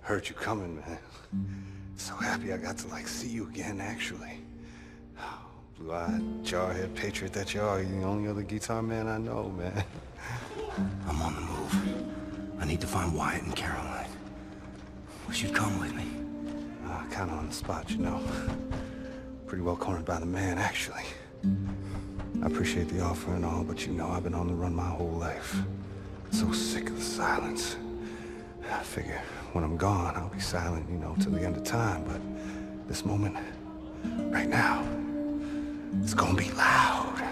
Heard you coming, man. So happy I got to, like, see you again, actually. Blue-eyed, jarhead patriot that you are. You're the only other guitar man I know, man. I'm on the move. I need to find Wyatt and Caroline. Wish you'd come with me. Kind of on the spot, you know. Pretty well cornered by the man, actually. I appreciate the offer and all, but you know I've been on the run my whole life. So sick of the silence. I figure when I'm gone, I'll be silent, you know, till the end of time. But this moment, right now, it's gonna be loud.